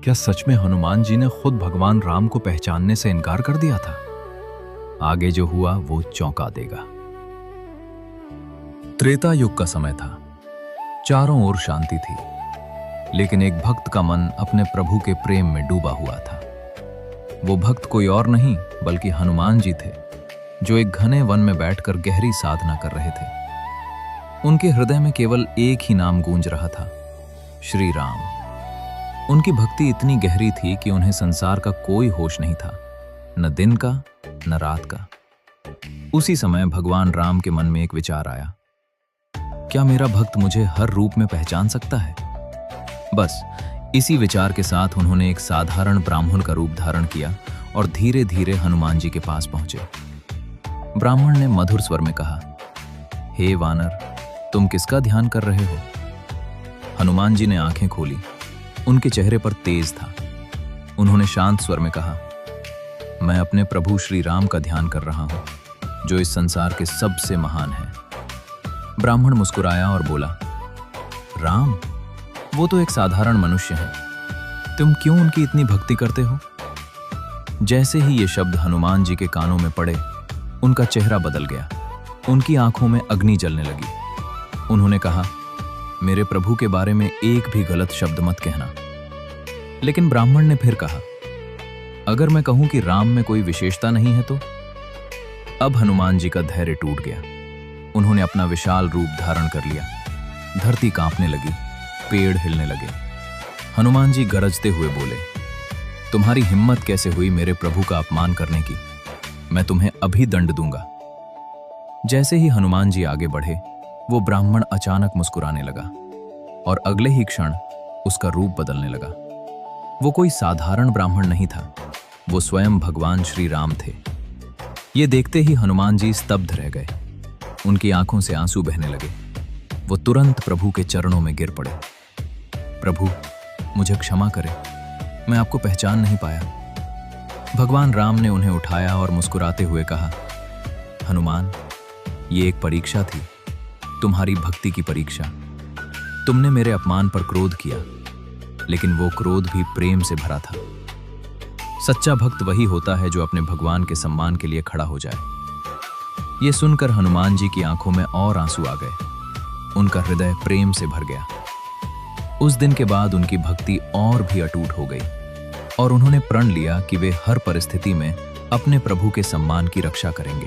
क्या सच में हनुमान जी ने खुद भगवान राम को पहचानने से इनकार कर दिया था? आगे जो हुआ वो चौंका देगा। त्रेता युग का समय था। चारों ओर शांति थी, लेकिन एक भक्त का मन अपने प्रभु के प्रेम में डूबा हुआ था। वो भक्त कोई और नहीं बल्कि हनुमान जी थे, जो एक घने वन में बैठकर गहरी साधना कर रहे थे। उनके हृदय में केवल एक ही नाम गूंज रहा था, श्री राम। उनकी भक्ति इतनी गहरी थी कि उन्हें संसार का कोई होश नहीं था, न दिन का न रात का। उसी समय भगवान राम के मन में एक विचार आया, क्या मेरा भक्त मुझे हर रूप में पहचान सकता है? बस इसी विचार के साथ उन्होंने एक साधारण ब्राह्मण का रूप धारण किया और धीरे धीरे हनुमान जी के पास पहुंचे। ब्राह्मण ने मधुर स्वर में कहा, हे वानर, तुम किसका ध्यान कर रहे हो? हनुमान जी ने आंखें खोली। उनके चेहरे पर तेज था। उन्होंने शांत स्वर में कहा, मैं अपने प्रभु श्री राम का ध्यान कर रहा हूं, जो इस संसार के सबसे महान हैं। ब्राह्मण मुस्कुराया और बोला, राम, वो तो एक साधारण मनुष्य है, तुम क्यों उनकी इतनी भक्ति करते हो? जैसे ही ये शब्द हनुमान जी के कानों में पड़े, उनका चेहरा बदल गया। उनकी आंखों में अग्नि जलने लगी। उन्होंने कहा, मेरे प्रभु के बारे में एक भी गलत शब्द मत कहना। लेकिन ब्राह्मण ने फिर कहा, अगर मैं कहूं कि राम में कोई विशेषता नहीं है तो? अब हनुमान जी का धैर्य टूट गया। उन्होंने अपना विशाल रूप धारण कर लिया। धरती कांपने लगी, पेड़ हिलने लगे। हनुमान जी गरजते हुए बोले, तुम्हारी हिम्मत कैसे हुई मेरे प्रभु का अपमान करने की? मैं तुम्हें अभी दंड दूंगा। जैसे ही हनुमान जी आगे बढ़े, वो ब्राह्मण अचानक मुस्कुराने लगा और अगले ही क्षण उसका रूप बदलने लगा। वो कोई साधारण ब्राह्मण नहीं था, वो स्वयं भगवान श्री राम थे। ये देखते ही हनुमान जी स्तब्ध रह गए। उनकी आंखों से आंसू बहने लगे। वो तुरंत प्रभु के चरणों में गिर पड़े। प्रभु, मुझे क्षमा करें, मैं आपको पहचान नहीं पाया। भगवान राम ने उन्हें उठाया और मुस्कुराते हुए कहा, हनुमान, ये एक परीक्षा थी, तुम्हारी भक्ति की परीक्षा। तुमने मेरे अपमान पर क्रोध किया, लेकिन वो क्रोध भी प्रेम से भरा था। सच्चा भक्त वही होता है जो अपने भगवान के सम्मान के लिए खड़ा हो जाए। ये सुनकर हनुमान जी की आंखों में और आंसू आ गए। उनका हृदय प्रेम से भर गया। उस दिन के बाद उनकी भक्ति और भी अटूट हो गई और उन्होंने प्रण लिया कि वे हर परिस्थिति में अपने प्रभु के सम्मान की रक्षा करेंगे।